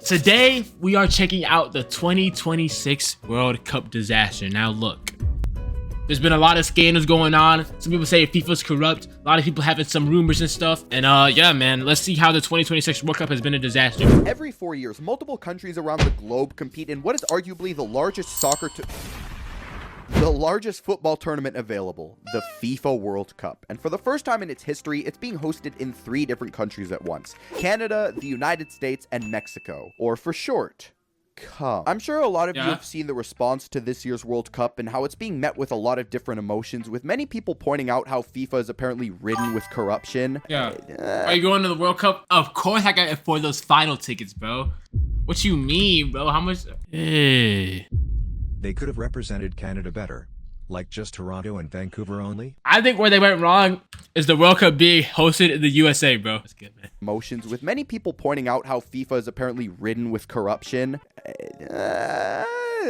Today, we are checking out the 2026 World Cup disaster. Now look, there's been a lot of scandals going on. Some people say FIFA's corrupt. A lot of people having some rumors and stuff. And yeah, man, let's see how the 2026 World Cup has been a disaster. Every 4 years, multiple countries around the globe compete in what is arguably the largest football tournament available, the FIFA World Cup. And for the first time in its history, it's being hosted in 3 different countries at once: Canada, the United States, and Mexico, or for short, CUP. I'm sure a lot of you have seen the response to this year's World Cup and how it's being met with a lot of different emotions, with many people pointing out how FIFA is apparently ridden with corruption. Are you going to the World Cup? Of course I got it for those final tickets, bro. What you mean, bro? How much? Hey. They could have represented Canada better, like just Toronto and Vancouver only. I think where they went wrong is the World Cup being hosted in the USA, bro. That's good, man. Emotions, with many people pointing out how FIFA is apparently ridden with corruption.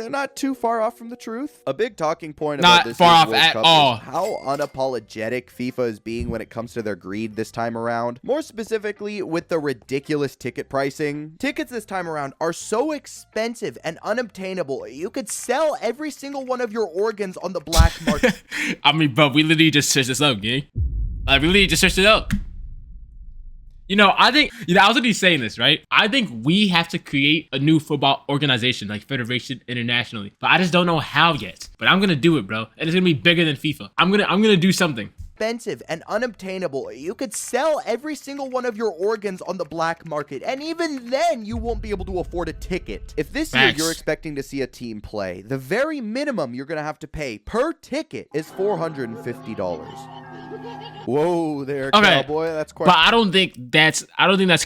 Not too far off from the truth. A big talking point about this year's World Cup is how unapologetic FIFA is being when it comes to their greed this time around. More specifically, with the ridiculous ticket pricing. Tickets this time around are so expensive and unobtainable, you could sell every single one of your organs on the black market. I mean, bro, we literally just searched this up, gang. Like, we literally just searched it up. You know, I think, I was literally saying this, right? I think we have to create a new football organization, like federation internationally. But I just don't know how yet. But I'm gonna do it, bro. And it's gonna be bigger than FIFA. I'm gonna do something. Expensive and unobtainable. You could sell every single one of your organs on the black market, and even then you won't be able to afford a ticket. If this year you're expecting to see a team play, the very minimum you're gonna have to pay per ticket is $450. Whoa there, cowboy. That's quite. But I don't think that's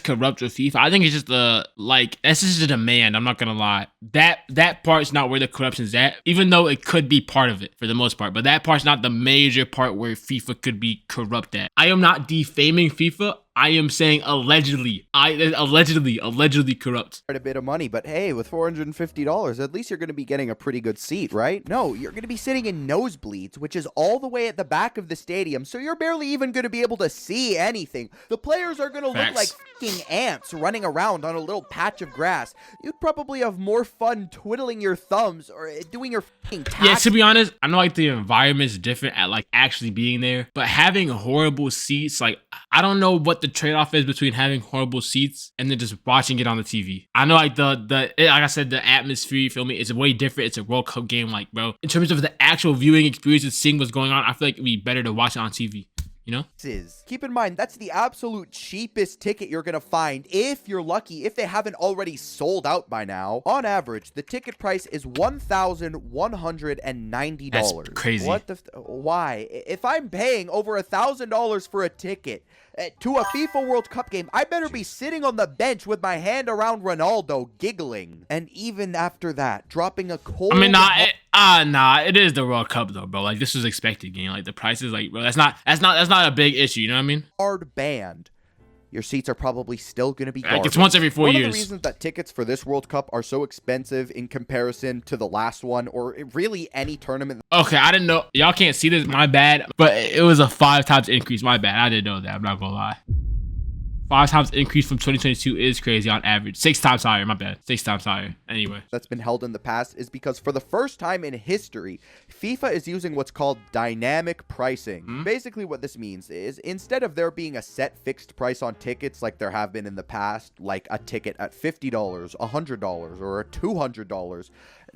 corrupt with FIFA. I think it's just that's just a demand. I'm not gonna lie. That part's not where the corruption's at, even though it could be part of it for the most part. But that part's not the major part where FIFA could be corrupt at. I am not defaming FIFA. I am saying allegedly. Allegedly corrupt. Quite a bit of money, but hey, with $450, at least you're going to be getting a pretty good seat, right? No, you're going to be sitting in nosebleeds, which is all the way at the back of the stadium, so you're barely even going to be able to see anything. The players are going to look like fucking ants running around on a little patch of grass. You'd probably have more fun twiddling your thumbs or doing your fucking tasks. Yeah, to be honest, I know like the environment's different at like actually being there, but having horrible seats, like I don't know what the trade-off is between having horrible seats and then just watching it on the TV. I know like like I said, the atmosphere, you feel me, it's way different. It's a World Cup game, like, bro. In terms of the actual viewing experience and seeing what's going on, I feel like it'd be better to watch it on TV. You know? Keep in mind, that's the absolute cheapest ticket you're gonna find, if you're lucky, if they haven't already sold out by now. On average, the ticket price is $1,190. That's crazy. What the why? If I'm paying over $1,000 for a ticket to a FIFA World Cup game, I better be sitting on the bench with my hand around Ronaldo, giggling. And even after that, dropping a cold... I mean, it is the World Cup though, bro. Like, this was expected, game. Like, the price is like, bro, that's not a big issue, you know what I mean? Hard band. Your seats are probably still going to be garbage. Like, it's once every 4 years. One of the reasons that tickets for this World Cup are so expensive in comparison to the last one, or really any tournament. Okay, I didn't know. Y'all can't see this, my bad. But it was a 5 times increase, my bad. I didn't know that, I'm not gonna lie. 5 times increase from 2022 is crazy on average. 6 times higher, my bad. 6 times higher. Anyway. That's been held in the past is because for the first time in history, FIFA is using what's called dynamic pricing. Basically what this means is instead of there being a set fixed price on tickets like there have been in the past, like a ticket at $50, $100, or $200,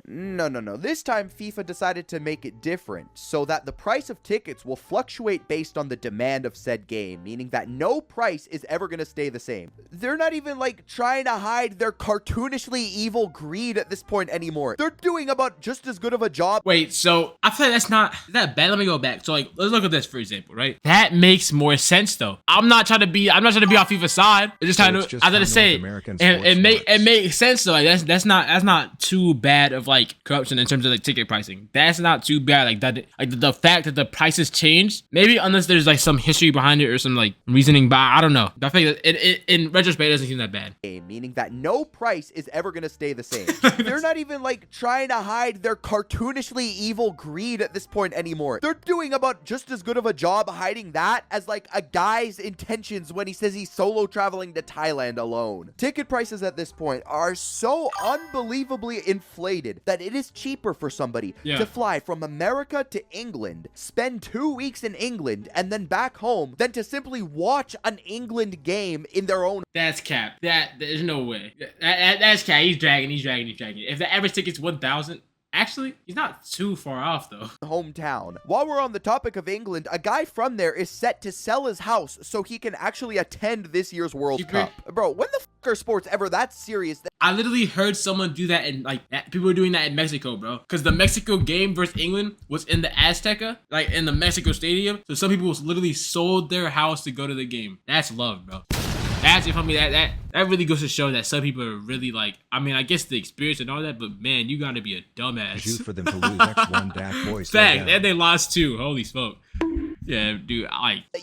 no. This time FIFA decided to make it different so that the price of tickets will fluctuate based on the demand of said game, meaning that no price is ever going to stay the same. They're not even like trying to hide their cartoonishly evil greed at this point anymore. They're doing about just as good of a job. Wait, so I feel like that's not that bad. Let me go back. So like, let's look at this for example, right? That makes more sense though. I'm not trying to be on FIFA's side. I'm just trying to, I was gonna say, it makes sense though. Like that's not too bad of like like corruption in terms of like ticket pricing. That's not too bad. Like that, like the fact that the prices changed, maybe unless there's like some history behind it or some like reasoning, but I don't know. I think that it in retrospect, it doesn't seem that bad. Meaning that no price is ever going to stay the same. They're not even like trying to hide their cartoonishly evil greed at this point anymore. They're doing about just as good of a job hiding that as like a guy's intentions when he says he's solo traveling to Thailand alone. Ticket prices at this point are so unbelievably inflated that it is cheaper for somebody to fly from America to England, spend 2 weeks in England, and then back home than to simply watch an England game in their own. That's cap. There's no way. That's cap. He's dragging. If the average ticket's 1,000. Actually, he's not too far off, though. Hometown. While we're on the topic of England, a guy from there is set to sell his house so he can actually attend this year's World Cup. Bro, when the fuck are sports ever that serious? I literally heard someone do that, and like people were doing that in Mexico, bro. Because the Mexico game versus England was in the Azteca, like in the Mexico Stadium. So some people literally sold their house to go to the game. That's love, bro. Actually, for me, that really goes to show that some people are really like, I mean, I guess the experience and all that, but man, you gotta be a dumbass. Due for them to lose X1 dash boys. Fact, and they lost too. Holy smoke. Yeah, dude,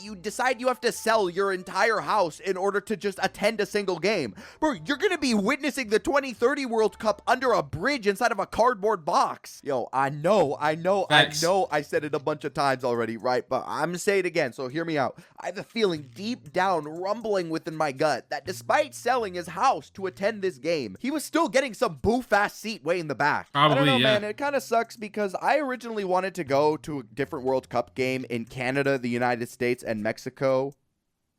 you decide you have to sell your entire house in order to just attend a single game. Bro, you're gonna be witnessing the 2030 World Cup under a bridge inside of a cardboard box. Yo, I know I said it a bunch of times already, right? But I'm gonna say it again, so hear me out. I have a feeling deep down, rumbling within my gut, that despite selling his house to attend this game, he was still getting some boof-ass seat way in the back. Probably, I don't know, yeah. man, it kind of sucks because I originally wanted to go to a different World Cup game in Canada, the United States, and Mexico.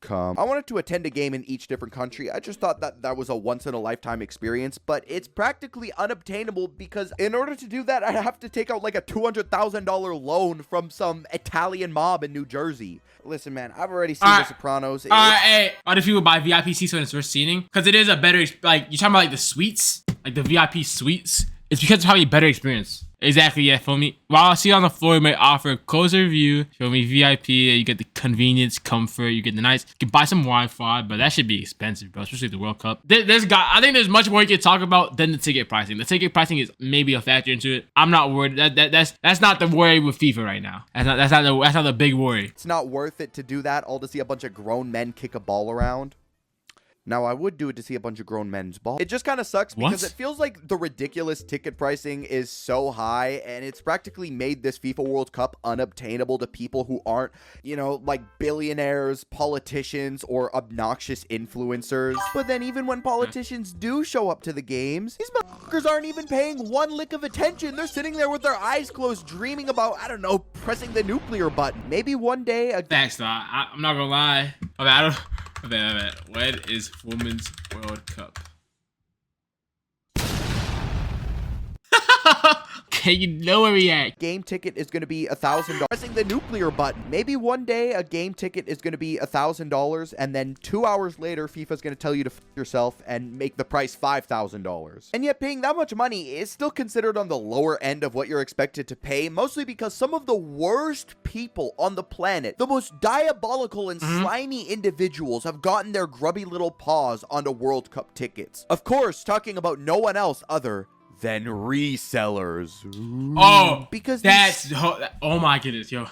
I wanted to attend a game in each different country. I just thought that was a once-in-a-lifetime experience, but it's practically unobtainable because in order to do that, I'd have to take out like a $200,000 loan from some Italian mob in New Jersey. Listen, man, I've already seen The Sopranos. Hey, why do people buy VIP seats when it's first seating? Because it is a better, like, you're talking about like the suites, like the VIP suites. It's because it's probably a better experience. Exactly, yeah, feel me? While a seat on the floor may offer a closer view, feel me, VIP, you get the convenience, comfort, you get the nice, you can buy some Wi-Fi, but that should be expensive, bro, especially the World Cup. I think there's much more you can talk about than the ticket pricing. The ticket pricing is maybe a factor into it. I'm not worried. That's not the worry with FIFA right now. That's not the big worry. It's not worth it to do that, all to see a bunch of grown men kick a ball around. Now, I would do it to see a bunch of grown men's ball. It just kind of sucks because it feels like the ridiculous ticket pricing is so high, and it's practically made this FIFA World Cup unobtainable to people who aren't, you know, like billionaires, politicians, or obnoxious influencers. But then even when politicians do show up to the games, these motherfuckers aren't even paying one lick of attention. They're sitting there with their eyes closed, dreaming about, I don't know, pressing the nuclear button. Maybe one day Thanks, though. I'm not gonna lie. I don't... When is Women's World Cup? Okay, you know where we at. Game ticket is going to be $1,000. Pressing the nuclear button. Maybe one day a game ticket is going to be $1,000, and then 2 hours later, FIFA's going to tell you to f yourself and make the price $5,000. And yet paying that much money is still considered on the lower end of what you're expected to pay, mostly because some of the worst people on the planet, the most diabolical and slimy individuals, have gotten their grubby little paws onto World Cup tickets. Of course, talking about no one else other than resellers. Ooh. Oh, because oh my goodness, yo,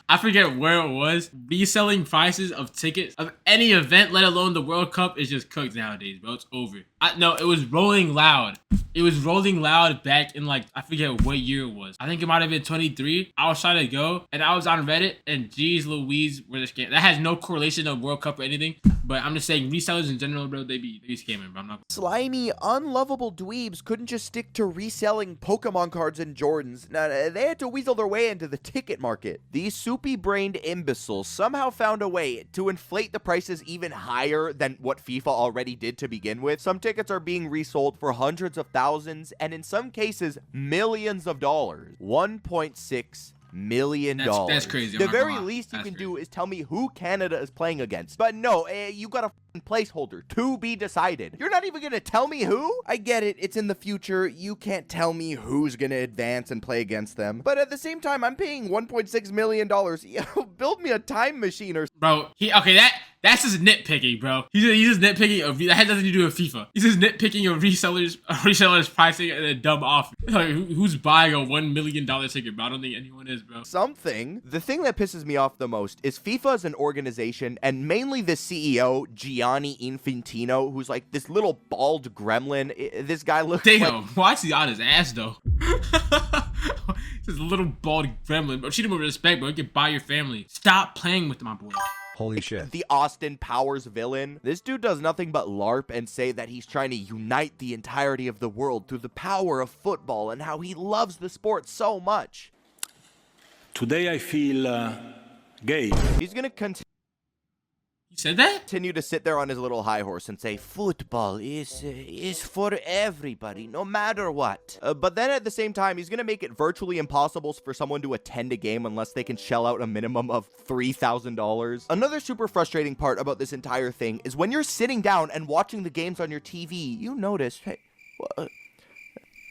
I forget where it was. Reselling prices of tickets of any event, let alone the World Cup, is just cooked nowadays, bro. It's over. No, it was Rolling Loud. It was Rolling Loud back in, like, I forget what year it was. I think it might have been 23. I was trying to go, and I was on Reddit, and geez Louise, where this game. That has no correlation to World Cup or anything, but I'm just saying resellers in general, bro, they be scamming, bro. I'm not. Slimy, unlovable dweebs couldn't just stick to reselling Pokemon cards and Jordans. No, they had to weasel their way into the ticket market. These soupy-brained imbeciles somehow found a way to inflate the prices even higher than what FIFA already did to begin with. Some tickets are being resold for hundreds of thousands, and in some cases, millions of dollars. $1.6 million. That's crazy. The very least you can do is tell me who Canada is playing against. But no, you got a placeholder to be decided. You're not even gonna tell me who? I get it, it's in the future. You can't tell me who's gonna advance and play against them. But at the same time, I'm paying $1.6 million. Yo, build me a time machine or... Bro, That's just nitpicking, bro. He's just nitpicking. That has nothing to do with FIFA. He's just nitpicking resellers pricing and a dumb offer. Like, who's buying a $1 million ticket, bro? I don't think anyone is, bro. The thing that pisses me off the most is FIFA as an organization, and mainly the CEO, Gianni Infantino, who's like this little bald gremlin. This guy looks Damn, why's he on his ass, though? This little bald gremlin. Bro, treat him with respect, bro. You can buy your family. Stop playing with my boy. Holy shit. The Austin Powers villain. This dude does nothing but LARP and say that he's trying to unite the entirety of the world through the power of football and how he loves the sport so much. Today I feel gay. He's gonna continue. You said that? Continue to sit there on his little high horse and say football is for everybody, no matter what. But then at the same time, he's gonna make it virtually impossible for someone to attend a game unless they can shell out a minimum of $3,000. Another super frustrating part about this entire thing is when you're sitting down and watching the games on your TV, you notice, hey,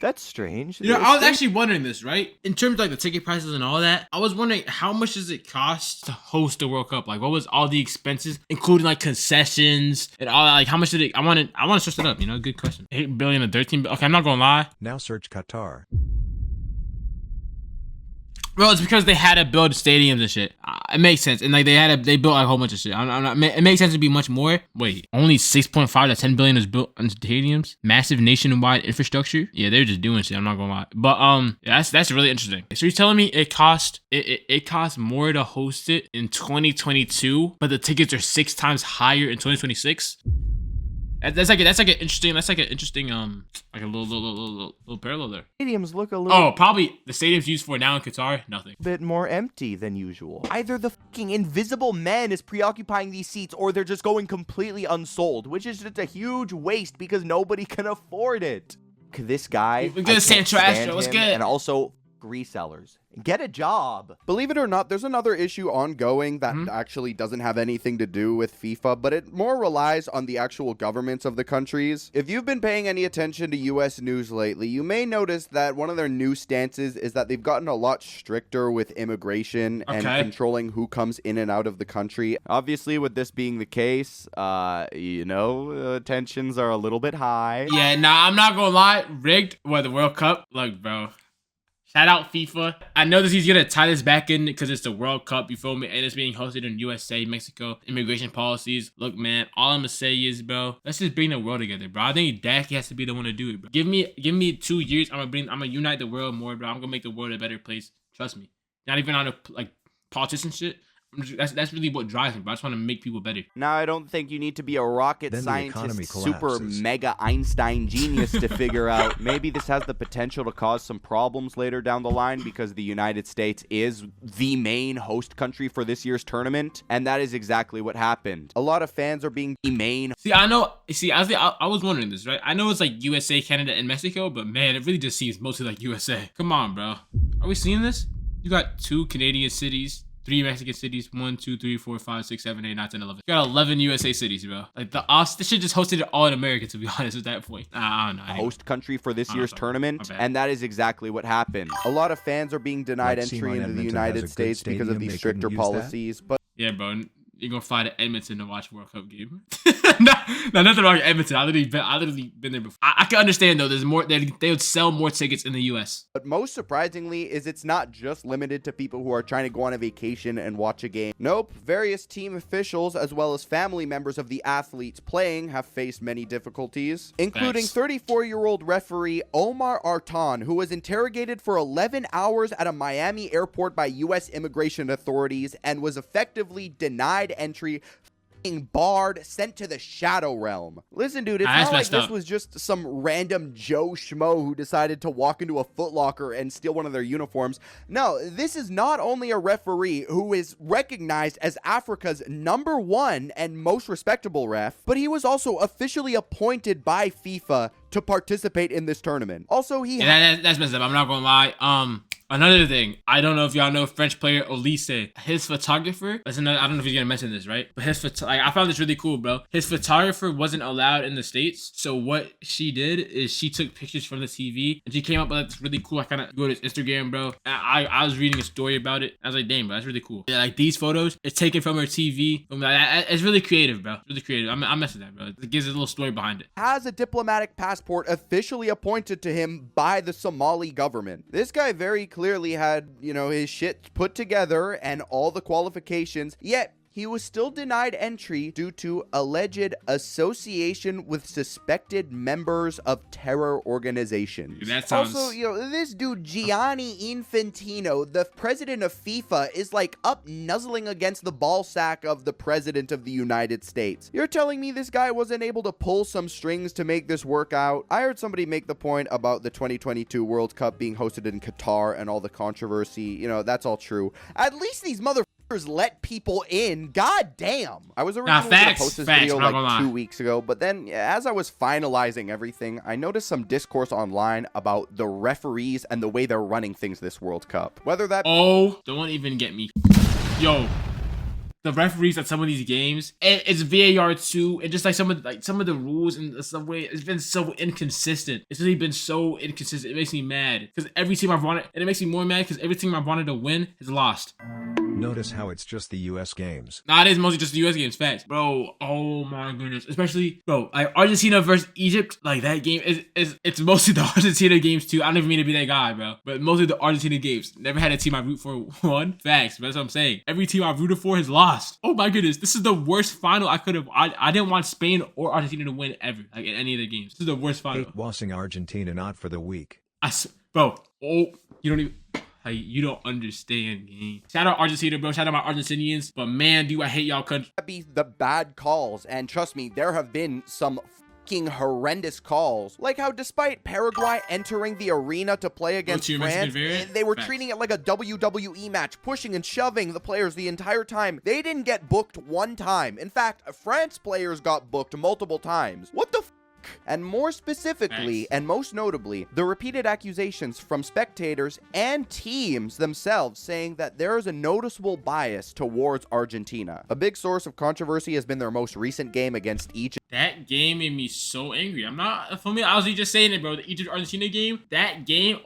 that's strange. You know, I was actually wondering this, right? In terms of like the ticket prices and all that, I was wondering how much does it cost to host the World Cup? Like, what was all the expenses, including like concessions and all that? Like, how much did it? I want to search it up. You know, good question. 8 billion to 13. Okay, I'm not gonna lie. Now search Qatar. Well, it's because they had to build stadiums and shit. It makes sense, and like they built like, a whole bunch of shit. It makes sense to be much more. Wait, only 6.5 to 10 billion is built on stadiums. Massive nationwide infrastructure. Yeah, they're just doing shit. I'm not gonna lie, but yeah, that's really interesting. So you're telling me it cost more to host it in 2022, but the tickets are 6 times higher in 2026? That's like an interesting like a little parallel there. Stadiums look a little probably the stadiums used for now in Qatar, nothing. bit more empty than usual. Either the fucking invisible man is preoccupying these seats or they're just going completely unsold, which is just a huge waste because nobody can afford it. This guy, We're good, San Trastro. What's him, good? and also resellers. Get a job. Believe it or not, there's another issue ongoing that actually doesn't have anything to do with FIFA, but it more relies on the actual governments of the countries. If you've been paying any attention to US news lately, you may notice that one of their new stances is that they've gotten a lot stricter with immigration and controlling who comes in and out of the country. Obviously, with this being the case, tensions are a little bit high. Yeah, nah, I'm not gonna lie. Rigged. What, the World Cup? Look, bro. Shout out FIFA. I know that he's gonna tie this back in because it's the World Cup, you feel me? And it's being hosted in USA, Mexico, immigration policies. Look, man, all I'm gonna say is, bro, let's just bring the world together, bro. I think Dacky has to be the one to do it, bro. Give me 2 years. I'm gonna unite the world more, bro. I'm gonna make the world a better place. Trust me. Not even on a like politician shit. That's really what drives me, bro. I just want to make people better. Now, I don't think you need to be a rocket Then the economy scientist, super collapses. mega Einstein genius to figure out maybe this has the potential to cause some problems later down the line because the United States is the main host country for this year's tournament, and that is exactly what happened. A lot of fans are being the main. I was wondering this, right? I know it's like USA, Canada, and Mexico, but man, it really just seems mostly like USA. Come on, bro. Are we seeing this? You got 2 Canadian cities, 3 Mexican cities, 1, 2, 3, 4, 5, 6, 7, 8, 9, 10, 11. You got 11 USA cities, bro. Like this shit just hosted it all in America, to be honest, at that point. I don't know. Host country for this year's tournament, and that is exactly what happened. A lot of fans are being denied Like entry into the Edmonton has a United good States because of stadium, these they stricter couldn't use that? policies, but Yeah, bro. You're gonna fly to Edmonton to watch World Cup game. no, nothing wrong with Edmonton. I literally been there before. I can understand though. There's more. They would sell more tickets in the U.S. But most surprisingly is it's not just limited to people who are trying to go on a vacation and watch a game. Nope, various team officials as well as family members of the athletes playing have faced many difficulties, including 34-year-old referee Omar Artan, who was interrogated for 11 hours at a Miami airport by U.S. immigration authorities and was effectively denied entry, barred, sent to the shadow realm. Listen, dude, it's not like this was just some random Joe Schmo who decided to walk into a Foot Locker and steal one of their uniforms. No, this is not only a referee who is recognized as Africa's #1 and most respectable ref, but he was also officially appointed by FIFA to participate in this tournament. Also, that's messed up. I'm not gonna lie. Another thing, I don't know if y'all know French player Olise. His photographer, that's another, I don't know if he's gonna mention this, right? But like, I found this really cool, bro. His photographer wasn't allowed in the States. So what she did is she took pictures from the TV and she came up with this really cool. I kind of go to his Instagram, bro. I was reading a story about it. I was like, damn, bro, that's really cool. Yeah, like these photos, it's taken from her TV. It's really creative, bro. Really creative. I'm messing with that, bro. It gives a little story behind it. Has a diplomatic passport officially appointed to him by the Somali government. This guy very clearly had, you know, his shit put together and all the qualifications, yet he was still denied entry due to alleged association with suspected members of terror organizations. That sounds... Also, you know, this dude, Gianni Infantino, the president of FIFA, is like up nuzzling against the ball sack of the president of the United States. You're telling me this guy wasn't able to pull some strings to make this work out? I heard somebody make the point about the 2022 World Cup being hosted in Qatar and all the controversy. You know, that's all true. At least these motherfuckers let people in. God damn. I was originally going to post this video like 2 weeks ago, but then as I was finalizing everything, I noticed some discourse online about the referees and the way they're running things this World Cup. Whether that... Oh, don't even get me. Yo, the referees at some of these games, it's VAR too, and just like some of the rules and some way, it's been so inconsistent. It's really been so inconsistent. It makes me mad because every team I've wanted, and it makes me more mad because every team I've wanted to win has lost. Notice how it's just the US games. Nah, it is mostly just the US games, facts. Bro, oh my goodness. Especially, bro, like Argentina versus Egypt, like that game it's mostly the Argentina games too. I don't even mean to be that guy, bro. But mostly the Argentina games. Never had a team I root for won. Facts, but that's what I'm saying. Every team I've rooted for has lost. Oh my goodness. This is the worst final I could have. I didn't want Spain or Argentina to win ever, like in any of the games. This is the worst final. Hate wasing Argentina not for the weak. Bro, oh, you don't even... Hey, you don't understand, gang. Shout out Argentina, bro. Shout out my Argentinians. But man, do I hate y'all country. That be the bad calls. And trust me, there have been some fucking horrendous calls. Like how despite Paraguay entering the arena to play against France, they were treating it like a WWE match, pushing and shoving the players the entire time. They didn't get booked one time. In fact, France players got booked multiple times. What the And more specifically, and most notably, the repeated accusations from spectators and teams themselves saying that there is a noticeable bias towards Argentina. A big source of controversy has been their most recent game against Egypt. That game made me so angry. I'm not, for me, I was just saying it, bro. The Egypt-Argentina game, that game,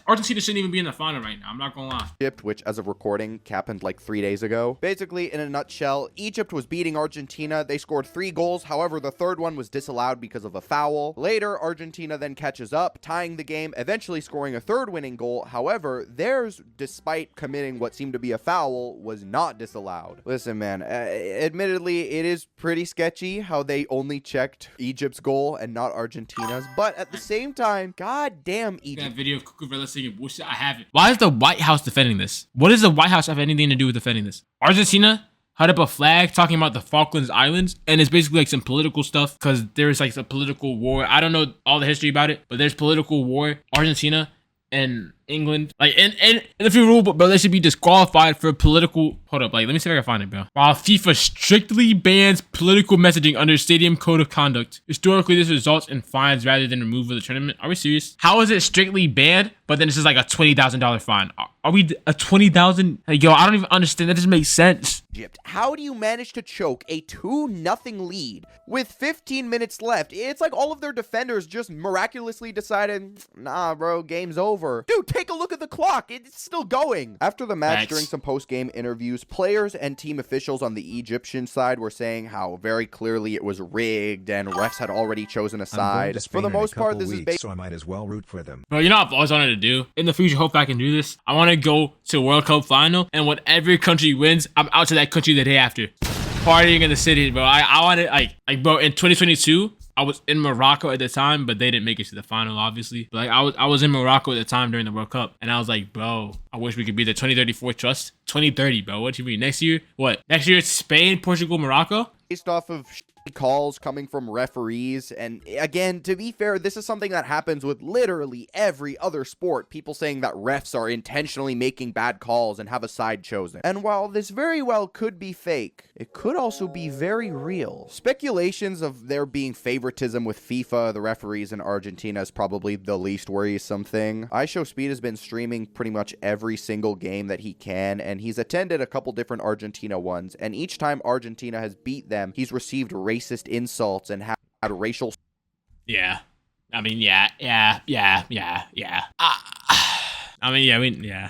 Argentina shouldn't even be in the final right now. I'm not gonna lie. Egypt, which as of recording, happened like 3 days ago. Basically, in a nutshell, Egypt was beating Argentina. They scored 3 goals. However, the third one was disallowed because of a foul. Later, Argentina then catches up, tying the game, eventually scoring a third winning goal. However, theirs, despite committing what seemed to be a foul, was not disallowed. Listen, man, admittedly, it is pretty sketchy how they only checked Egypt's goal and not Argentina's, but at the same time, goddamn Egypt. That video of Cucurella singing bullshit, I have it. Why is the White House defending this? What does the White House have anything to do with defending this? Argentina had up a flag talking about the Falklands Islands, and it's basically like some political stuff because there's like a political war. I don't know all the history about it, but there's political war. Argentina and England, like, and if you rule, but they should be disqualified for political. Hold up, like, let me see if I can find it, bro. While FIFA strictly bans political messaging under Stadium Code of Conduct, historically this results in fines rather than removal of the tournament. Are we serious? How is it strictly banned, but then it's just like a $20,000 fine? Are we a $20,000? Like, yo, I don't even understand. That doesn't make sense. Egypt, how do you manage to choke a 2-0 lead with 15 minutes left? It's like all of their defenders just miraculously decided, nah, bro, game's over. Dude, take a look at the clock. It's still going. After the match, during some post-game interviews, players and team officials on the Egyptian side were saying how very clearly it was rigged and refs had already chosen a side. For the most part, this is based, so I might as well root for them. Bro, you know what I've always wanted to do? In the future, hope I can do this. I want to go to World Cup final, and whatever country wins, I'm out to that country the day after. Partying in the city, bro. I wanted, like, bro, in 2022, I was in Morocco at the time, but they didn't make it to the final, obviously. But, like, I was in Morocco at the time during the World Cup, and I was like, bro, I wish we could be the 2034 trust. 2030, bro. What you mean? Next year? What? Next year it's Spain, Portugal, Morocco? based off of calls coming from referees. And again, to be fair, this is something that happens with literally every other sport. People saying that refs are intentionally making bad calls and have a side chosen. And while this very well could be fake, it could also be very real. Speculations of there being favoritism with FIFA, the referees in Argentina, is probably the least worrisome thing. iShowSpeed has been streaming pretty much every single game that he can, and he's attended a couple different Argentina ones, and each time Argentina has beat them, he's received racist insults and had racial... Yeah. I mean, yeah.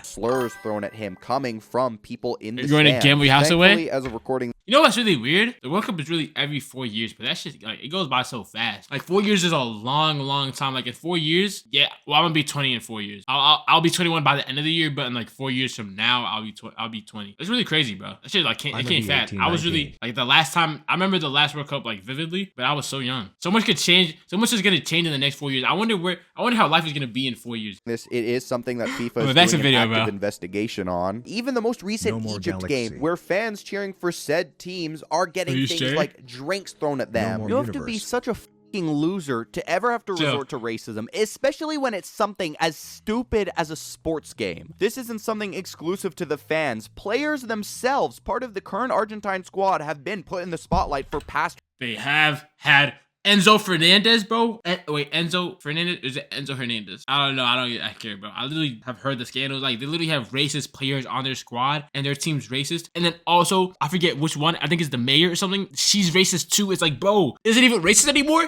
slurs thrown at him coming from people in the You're going to gamble your house Thankfully, away? as of recording... You know what's really weird? The World Cup is really every 4 years, but that's just like it goes by so fast. Like 4 years is a long time. Like in 4 years, yeah. Well, I'm gonna be 20 in 4 years. I'll be 21 by the end of the year, but in like 4 years from now, I'll be 20. It's really crazy, bro. That shit like it came fast. I was really like the last time I remember the last World Cup like vividly, but I was so young. So much could change. So much is gonna change in the next 4 years. I wonder how life is gonna be in 4 years. It is something that FIFA that's is a doing video, an active bro. investigation on. Even the most recent No more Egypt galaxy. game, where fans cheering for said teams are getting Are you things sure? like drinks thrown at them. more You have to be universe. such a fucking loser to ever have to resort to racism, especially when it's something as stupid as a sports game. This isn't something exclusive to the fans. Players themselves, part of the current Argentine squad, have been put in the spotlight for past... They have had Enzo Fernandez, bro. Wait, Enzo Fernandez? Is it Enzo Hernandez? I don't know. I care, bro. I literally have heard the scandals. Like, they literally have racist players on their squad, and their team's racist. And then also, I forget which one. I think it's the mayor or something. She's racist too. It's like, bro, is it even racist anymore?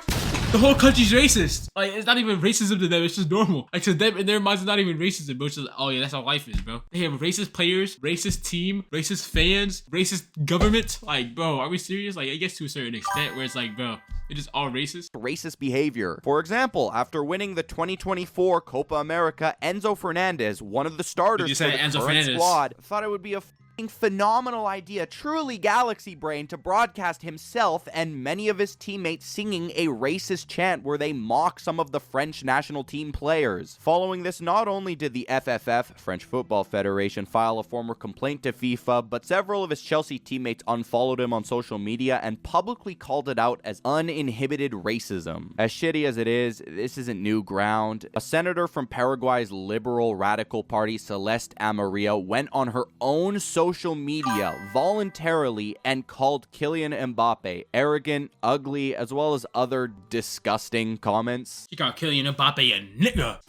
The whole country's racist. Like, it's not even racism to them. It's just normal. Like, to them, in their minds, it's not even racism, bro. It's just, oh yeah, that's how life is, bro. They have racist players, racist team, racist fans, racist government. Like, bro, are we serious? Like, it gets to a certain extent where it's like, bro, it's just all racist behavior. For example, after winning the 2024 Copa America, Enzo Fernandez, one of the starters for the current squad, thought it would be a phenomenal idea, truly galaxy brain, to broadcast himself and many of his teammates singing a racist chant where they mock some of the French national team players. Following this, not only did the FFF, French Football Federation, file a formal complaint to FIFA, but several of his Chelsea teammates unfollowed him on social media and publicly called it out as uninhibited racism. As shitty as it is, this isn't new ground. A senator from Paraguay's liberal radical party, Celeste Amarillo, went on her own social media voluntarily and called Kylian Mbappe arrogant, ugly, as well as other disgusting comments. He called Kylian Mbappe a nigga.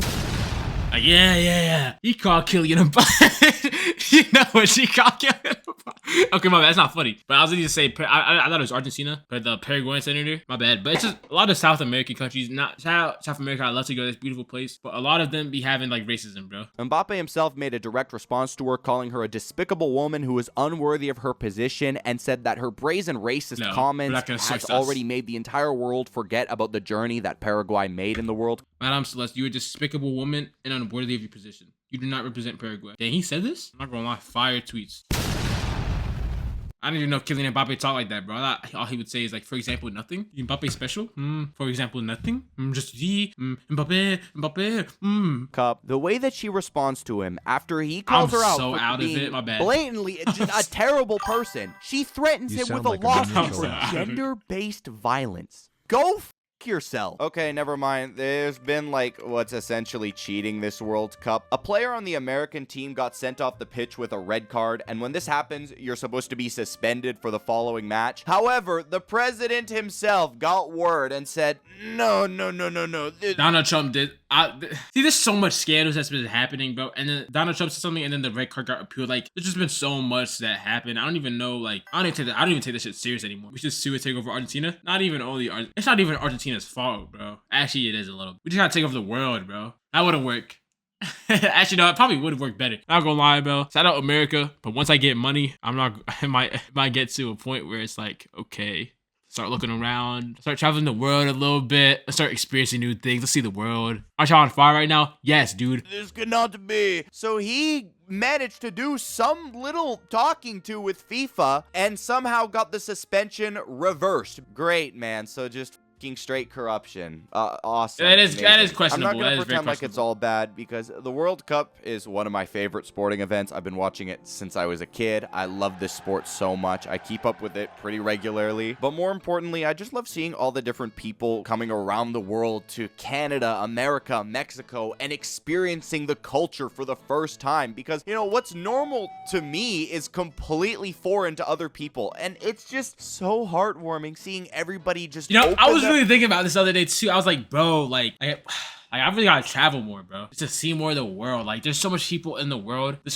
Yeah. He called Kylian Mbappe. You know what she called Kylian Mbappe? Okay, my bad. That's not funny. But I was going to say, I thought it was Argentina, but the Paraguayan senator. My bad. But it's just a lot of South American countries. Not South America. I love to go to this beautiful place. But a lot of them be having like racism, bro. Mbappe himself made a direct response to her, calling her a despicable woman who is unworthy of her position, and said that her brazen racist comments has already made the entire world forget about the journey that Paraguay made in the World. Madame Celeste, you're a despicable woman and unworthy of your position. You do not represent Paraguay. Dang, he said this? I'm not gonna lie, fire tweets. I didn't even know Kylian Mbappe talk like that, bro. I thought all he would say is like, for example, nothing. Mbappe special? For example, nothing. Just Mbappe. Cup. The way that she responds to him after he calls her out so for out being of it, my bad. blatantly just a terrible person. She threatens You him with sound a like a lawsuit minion for killer. gender-based violence. Go f yourself. Okay, never mind. There's been like what's essentially cheating this World Cup. A player on the American team got sent off the pitch with a red card, and when this happens, you're supposed to be suspended for the following match. However, the president himself got word and said, no. Donald Trump did. See, there's so much scandals that's been happening, bro. And then Donald Trump said something, and then the red card got appealed. Like, there's just been so much that happened. I don't even know. Like, I don't even take this shit serious anymore. We should sue and take over Argentina. It's not even Argentina's fault, bro. Actually, it is a little. We just gotta take over the world, bro. That wouldn't work. Actually, no, it probably would have worked better. Not gonna lie, bro. Shout out America. But once I get money, I might get to a point where it's like, okay, start looking around, start traveling the world a little bit, start experiencing new things. Let's see the world. Aren't y'all on fire right now? Yes, dude. This could not be. So he managed to do some little talking to with FIFA and somehow got the suspension reversed. Great, man. So just straight corruption. Awesome. That is Amazing. questionable. I'm not That gonna is very pretend like it's all bad because the World Cup is one of my favorite sporting events. I've been watching it since I was a kid. I love this sport so much. I keep up with it pretty regularly. But more importantly, I just love seeing all the different people coming around the world to Canada, America, Mexico, and experiencing the culture for the first time. Because, you know, what's normal to me is completely foreign to other people. And it's just so heartwarming seeing everybody just, You know, I was open really thinking about this the other day too. I was like, bro, like I really gotta travel more, bro. Just to see more of the world. Like, there's so much people in the world. There's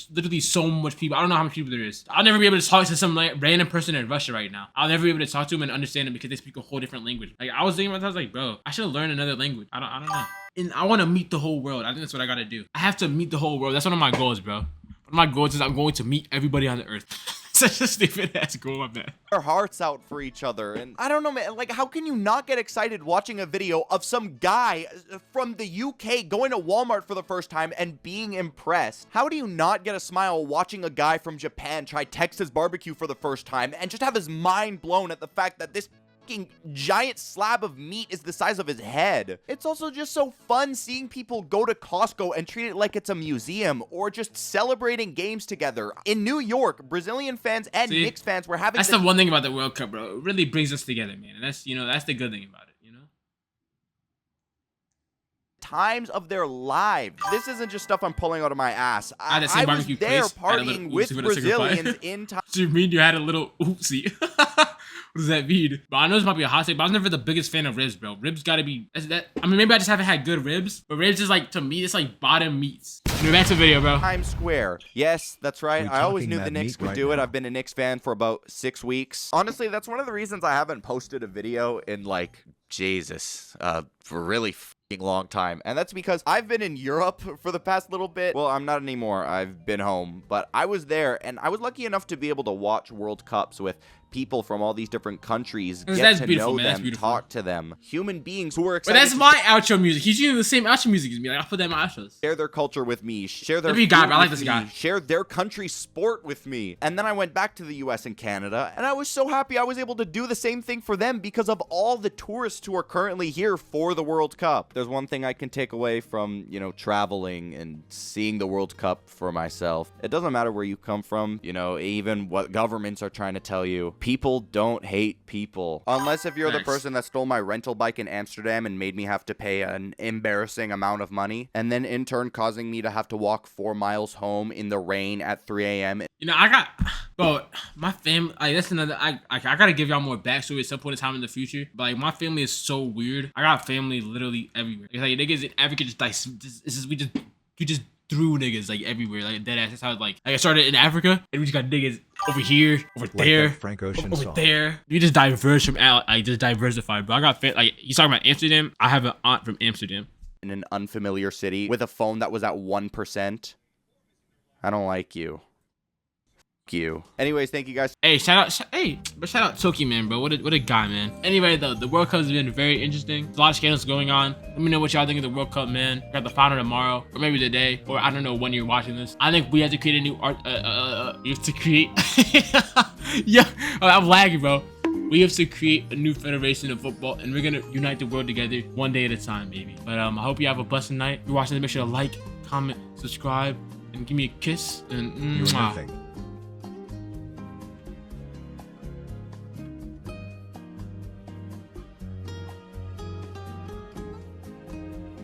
literally so much people. I don't know how much people there is. I'll never be able to talk to some random person in Russia right now. I'll never be able to talk to them and understand them because they speak a whole different language. Like, I was thinking about that. I was like, bro, I should learn another language. I don't know. And I want to meet the whole world. I think that's what I gotta do. I have to meet the whole world. That's one of my goals, bro. One of my goals is I'm going to meet everybody on the earth. Such a stupid ass goal, man. their hearts out for each other. And I don't know, man, like, how can you not get excited watching a video of some guy from the UK going to Walmart for the first time and being impressed? How do you not get a smile watching a guy from Japan try Texas barbecue for the first time and just have his mind blown at the fact that this giant slab of meat is the size of his head? It's also just so fun seeing people go to Costco and treat it like it's a museum, or just celebrating games together. In New York, Brazilian fans and Knicks fans were having— That's the one thing about the World Cup, bro. It really brings us together, man. And that's, that's the good thing about it, times of their lives. This isn't just stuff I'm pulling out of my ass. I was barbecue there place, partying with Brazilians in time. So you mean you had a little oopsie? What does that mean? But I know this might be a hot take, but I was never the biggest fan of ribs, bro. Ribs gotta be, I mean, maybe I just haven't had good ribs, but ribs is like, to me, it's like bottom meats. Anyway, back to the video, bro. Times Square. Yes, that's right. I always knew the Knicks would do it. I've been a Knicks fan for about 6 weeks. Honestly, that's one of the reasons I haven't posted a video in, like, Jesus, for a really long time. And that's because I've been in Europe for the past little bit. Well, I'm not anymore. I've been home, but I was there, and I was lucky enough to be able to watch World Cups with people from all these different countries, get to know them, talk to them, human beings who were excited. But that's my outro music. He's using the same outro music as me. Like, I'll put that in my outros. Share their culture with me, share their guy, I like this guy. Share their country's sport with me. And then I went back to the US and Canada, and I was so happy I was able to do the same thing for them because of all the tourists who are currently here for the World Cup. There's one thing I can take away from, traveling and seeing the World Cup for myself. It doesn't matter where you come from, even what governments are trying to tell you. People don't hate people. Unless if you're the person that stole my rental bike in Amsterdam and made me have to pay an embarrassing amount of money, and then in turn causing me to have to walk 4 miles home in the rain at 3 a.m. Bro, my family, that's another, I gotta give y'all more backstory at some point in time in the future, but, like, my family is so weird. I got family literally everywhere. It's like, niggas in Africa we just threw niggas, like, everywhere, like, dead ass. That's how, like, I started in Africa, and we just got niggas over here, over there, Frank Ocean over song. there. You just diverge from out, like, just diversify, bro. I got, he's talking about Amsterdam. I have an aunt from Amsterdam. In an unfamiliar city with a phone that was at 1%. I don't like you. You. Anyways, thank you guys. Hey, shout out Toki, man, bro. What a guy, man. Anyway, though, the World Cup has been very interesting. There's a lot of scandals going on. Let me know what y'all think of the World Cup, man. We got the final tomorrow, or maybe today, or I don't know when you're watching this. I think we have to create a new we have to create. Yeah, I'm lagging, bro. We have to create a new federation of football, and we're gonna unite the world together one day at a time, baby. But I hope you have a blessed night. If you're watching this, make sure to like, comment, subscribe, and give me a kiss. And You're nothing.